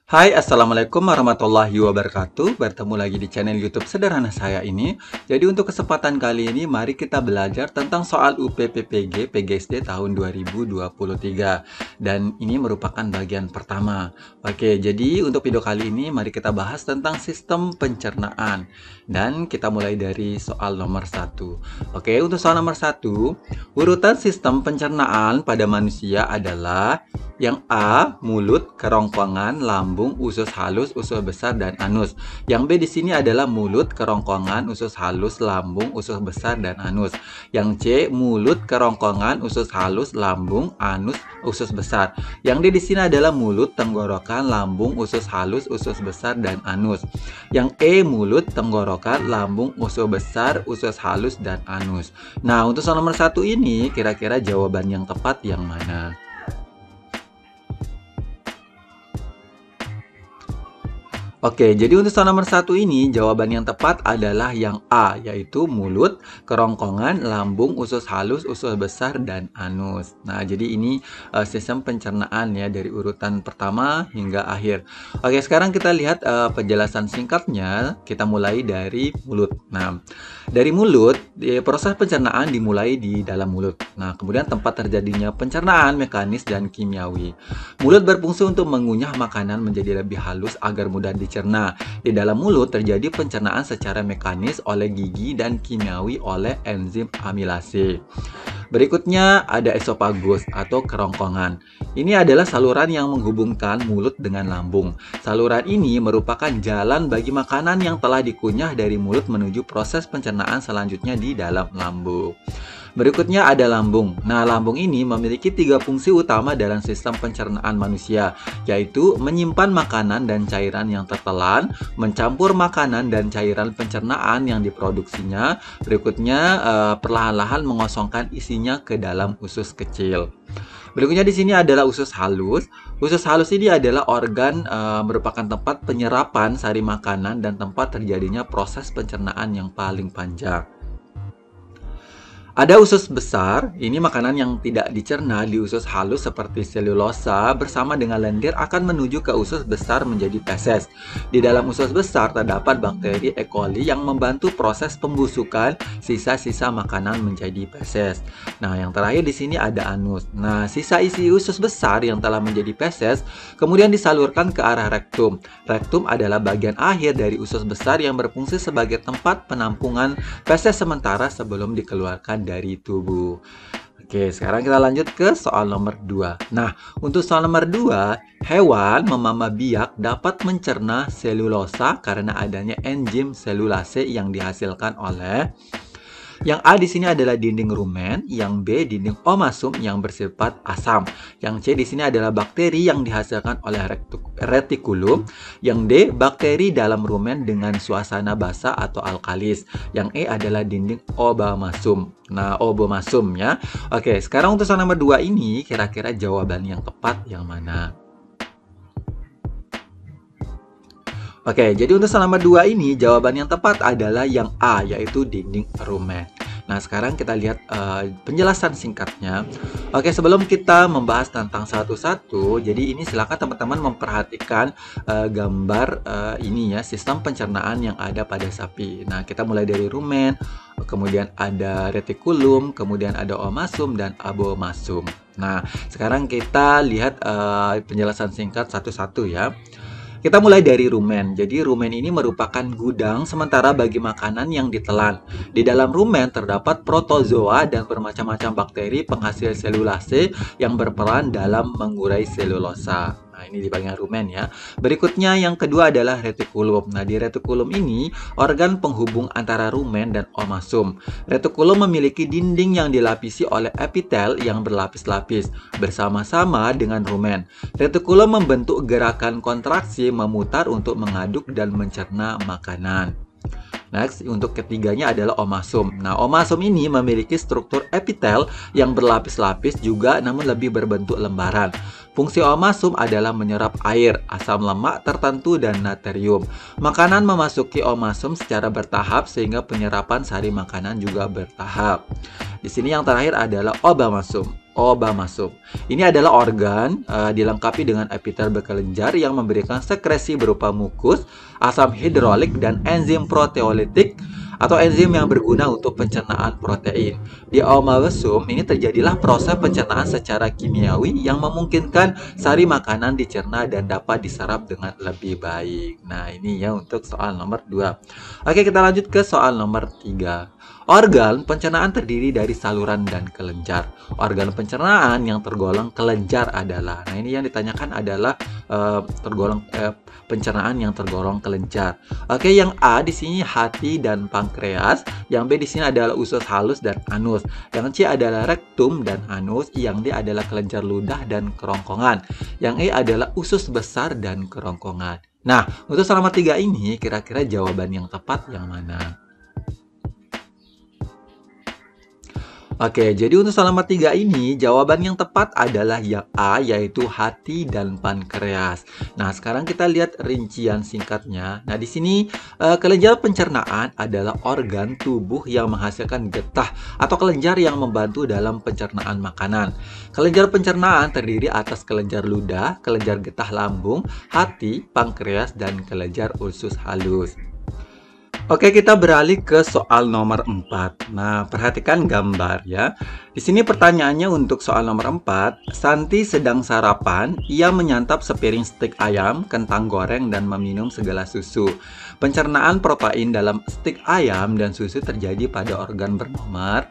Hai, Assalamualaikum warahmatullahi wabarakatuh. Bertemu lagi di channel YouTube sederhana saya ini. Jadi untuk kesempatan kali ini, mari kita belajar tentang soal UPPPG PGSD tahun 2023. Dan ini merupakan bagian pertama. Oke, jadi untuk video kali ini, mari kita bahas tentang sistem pencernaan. Dan kita mulai dari soal nomor 1. Oke, untuk soal nomor 1, urutan sistem pencernaan pada manusia adalah yang A, mulut, kerongkongan, lambung, usus halus, usus besar, dan anus. Yang B di sini adalah mulut, kerongkongan, usus halus, lambung, usus besar, dan anus. Yang C, mulut, kerongkongan, usus halus, lambung, anus, usus besar. Yang D di sini adalah mulut, tenggorokan, lambung, usus halus, usus besar, dan anus. Yang E, mulut, tenggorokan, lambung, usus besar, usus halus, dan anus. Nah, untuk soal nomor 1 ini, kira-kira jawaban yang tepat yang mana? Oke, jadi untuk soal nomor 1 ini, jawaban yang tepat adalah yang A, yaitu mulut, kerongkongan, lambung, usus halus, usus besar, dan anus. Nah, jadi ini sistem pencernaan ya, dari urutan pertama hingga akhir. Oke, sekarang kita lihat penjelasan singkatnya. Kita mulai dari mulut. Nah, dari mulut, proses pencernaan dimulai di dalam mulut. Nah, kemudian tempat terjadinya pencernaan mekanis dan kimiawi. Mulut berfungsi untuk mengunyah makanan menjadi lebih halus agar mudah dicerna. Di dalam mulut terjadi pencernaan secara mekanis oleh gigi dan kimiawi oleh enzim amilase. Berikutnya ada esofagus atau kerongkongan. Ini adalah saluran yang menghubungkan mulut dengan lambung. Saluran ini merupakan jalan bagi makanan yang telah dikunyah dari mulut menuju proses pencernaan selanjutnya di dalam lambung. Berikutnya ada lambung. Nah, lambung ini memiliki 3 fungsi utama dalam sistem pencernaan manusia, yaitu menyimpan makanan dan cairan yang tertelan, mencampur makanan dan cairan pencernaan yang diproduksinya, berikutnya perlahan-lahan mengosongkan isinya ke dalam usus kecil. Berikutnya di sini adalah usus halus. Usus halus ini adalah organ merupakan tempat penyerapan sari makanan dan tempat terjadinya proses pencernaan yang paling panjang. Ada usus besar, ini makanan yang tidak dicerna di usus halus seperti selulosa bersama dengan lendir akan menuju ke usus besar menjadi feses. Di dalam usus besar terdapat bakteri E. coli yang membantu proses pembusukan sisa-sisa makanan menjadi feses. Nah, yang terakhir di sini ada anus. Nah, sisa isi usus besar yang telah menjadi feses kemudian disalurkan ke arah rektum. Rektum adalah bagian akhir dari usus besar yang berfungsi sebagai tempat penampungan feses sementara sebelum dikeluarkan dari tubuh. Oke, sekarang kita lanjut ke soal nomor 2. Nah, untuk soal nomor 2, hewan memama biak dapat mencerna selulosa karena adanya enzim selulase yang dihasilkan oleh yang A di sini adalah dinding rumen, yang B dinding omasum yang bersifat asam, yang C di sini adalah bakteri yang dihasilkan oleh retikulum, yang D bakteri dalam rumen dengan suasana basa atau alkalis, yang E adalah dinding obomasum. Nah, obomasum ya. Oke, sekarang untuk soal nomor 2 ini kira-kira jawaban yang tepat yang mana? Oke, jadi untuk soal nomor 2 ini, jawaban yang tepat adalah yang A, yaitu dinding rumen. Nah, sekarang kita lihat penjelasan singkatnya. Oke, sebelum kita membahas tentang satu-satu, jadi ini silakan teman-teman memperhatikan gambar ini ya, sistem pencernaan yang ada pada sapi. Nah, kita mulai dari rumen, kemudian ada retikulum, kemudian ada omasum dan abomasum. Nah, sekarang kita lihat penjelasan singkat satu-satu ya. Kita mulai dari rumen. Jadi rumen ini merupakan gudang sementara bagi makanan yang ditelan. Di dalam rumen terdapat protozoa dan bermacam-macam bakteri penghasil selulase yang berperan dalam mengurai selulosa. Nah, ini di bagian rumen ya. Berikutnya yang kedua adalah retikulum. Nah, di retikulum ini organ penghubung antara rumen dan omasum. Retikulum memiliki dinding yang dilapisi oleh epitel yang berlapis-lapis bersama-sama dengan rumen. Retikulum membentuk gerakan kontraksi memutar untuk mengaduk dan mencerna makanan. Next, untuk ketiganya adalah omasum. Nah, omasum ini memiliki struktur epitel yang berlapis-lapis juga namun lebih berbentuk lembaran. Fungsi omasum adalah menyerap air, asam lemak tertentu, dan natrium. Makanan memasuki omasum secara bertahap sehingga penyerapan sari makanan juga bertahap. Di sini yang terakhir adalah obomasum. Obat masuk. Ini adalah organ dilengkapi dengan epitel berkelenjar yang memberikan sekresi berupa mukus, asam hidrolik, dan enzim proteolitik atau enzim yang berguna untuk pencernaan protein. Di oomawesum ini terjadilah proses pencernaan secara kimiawi yang memungkinkan sari makanan dicerna dan dapat diserap dengan lebih baik. Nah, ini ya untuk soal nomor 2. Oke, kita lanjut ke soal nomor 3. Organ pencernaan terdiri dari saluran dan kelenjar. Organ pencernaan yang tergolong kelenjar adalah, nah ini yang ditanyakan adalah pencernaan yang tergolong kelenjar. Oke, yang A di sini hati dan pankreas, yang B di sini adalah usus halus dan anus, yang C adalah rektum dan anus, yang D adalah kelenjar ludah dan kerongkongan, yang E adalah usus besar dan kerongkongan. Nah, untuk soal nomor 3 ini kira-kira jawaban yang tepat yang mana? Oke, jadi untuk soal nomor 3 ini, jawaban yang tepat adalah yang A, yaitu hati dan pankreas. Nah, sekarang kita lihat rincian singkatnya. Nah, di sini kelenjar pencernaan adalah organ tubuh yang menghasilkan getah atau kelenjar yang membantu dalam pencernaan makanan. Kelenjar pencernaan terdiri atas kelenjar ludah, kelenjar getah lambung, hati, pankreas, dan kelenjar usus halus. Oke, kita beralih ke soal nomor 4. Nah, perhatikan gambar ya. Di sini pertanyaannya untuk soal nomor 4. Santi sedang sarapan, ia menyantap sepiring stik ayam, kentang goreng, dan meminum segelas susu. Pencernaan protein dalam stik ayam dan susu terjadi pada organ bernomor.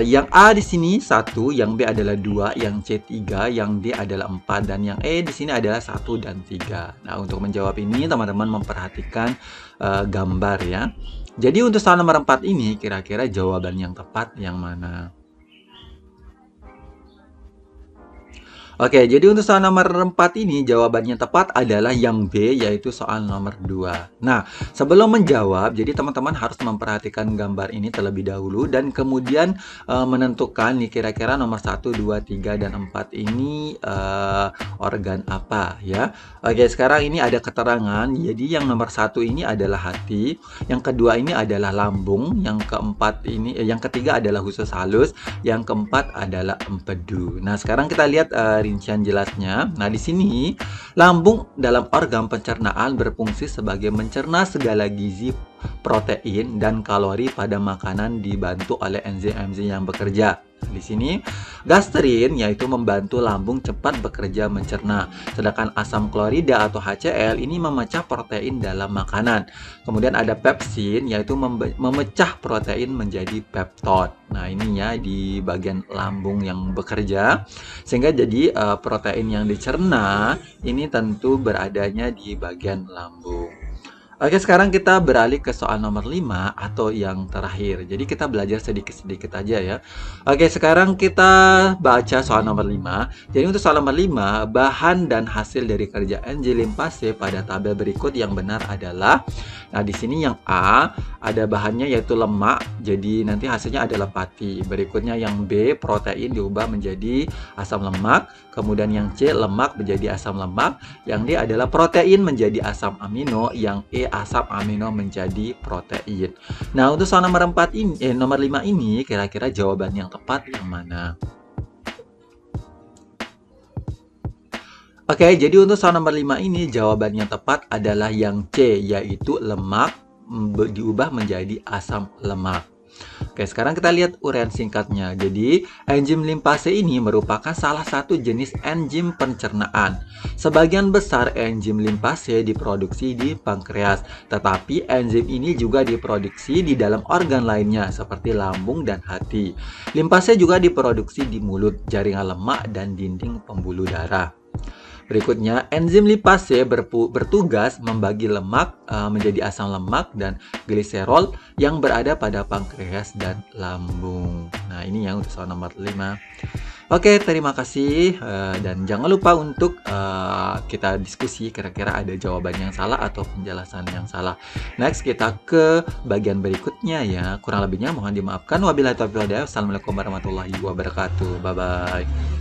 Yang A di sini 1, yang B adalah 2, yang C 3, yang D adalah 4, dan yang E di sini adalah 1 dan 3. Nah, untuk menjawab ini teman-teman memperhatikan gambar ya. Jadi untuk soal nomor 4 ini kira-kira jawaban yang tepat yang mana? Oke, jadi untuk soal nomor 4 ini jawabannya tepat adalah yang B, yaitu soal nomor 2. Nah, sebelum menjawab, jadi teman-teman harus memperhatikan gambar ini terlebih dahulu dan kemudian menentukan nih kira-kira nomor 1, 2, 3, dan 4 ini organ apa ya. Oke, sekarang ini ada keterangan. Jadi yang nomor 1 ini adalah hati, yang kedua ini adalah lambung, yang keempat ini yang ketiga adalah usus halus, yang keempat adalah empedu. Nah, sekarang kita lihat rincian jelasnya. Nah, di sini lambung dalam organ pencernaan berfungsi sebagai mencerna segala gizi, protein, dan kalori pada makanan dibantu oleh enzim-enzim yang bekerja. Di sini gastrin yaitu membantu lambung cepat bekerja mencerna, sedangkan asam klorida atau HCl ini memecah protein dalam makanan. Kemudian ada pepsin yaitu memecah protein menjadi peptid. Nah, ininya di bagian lambung yang bekerja sehingga jadi protein yang dicerna ini tentu beradanya di bagian lambung. Oke, sekarang kita beralih ke soal nomor 5 atau yang terakhir. Jadi kita belajar sedikit-sedikit aja ya. Oke, sekarang kita baca soal nomor 5. Jadi untuk soal nomor 5, bahan dan hasil dari kerja enzim limpase pada tabel berikut yang benar adalah, nah di sini yang A ada bahannya yaitu lemak, jadi nanti hasilnya adalah pati. Berikutnya yang B, protein diubah menjadi asam lemak. Kemudian yang C, lemak menjadi asam lemak. Yang D adalah protein menjadi asam amino. Yang E, asam amino menjadi protein. Nah, untuk soal nomor 4 ini, nomor 5 ini kira-kira jawaban yang tepat yang mana? Oke, jadi untuk soal nomor 5 ini jawaban yang tepat adalah yang C, yaitu lemak diubah menjadi asam lemak. Oke, sekarang kita lihat uraian singkatnya. Jadi, enzim limpase ini merupakan salah satu jenis enzim pencernaan. Sebagian besar enzim limpase diproduksi di pankreas, tetapi enzim ini juga diproduksi di dalam organ lainnya seperti lambung dan hati. Limpase juga diproduksi di mulut, jaringan lemak, dan dinding pembuluh darah. Berikutnya, enzim lipase bertugas membagi lemak menjadi asam lemak dan gliserol yang berada pada pankreas dan lambung. Nah, ini yang untuk soal nomor 5. Oke, terima kasih dan jangan lupa untuk kita diskusi kira-kira ada jawaban yang salah atau penjelasan yang salah. Next, kita ke bagian berikutnya ya. Kurang lebihnya mohon dimaafkan. Wabillahi taufiq wal hidayah. Assalamualaikum warahmatullahi wabarakatuh. Bye-bye.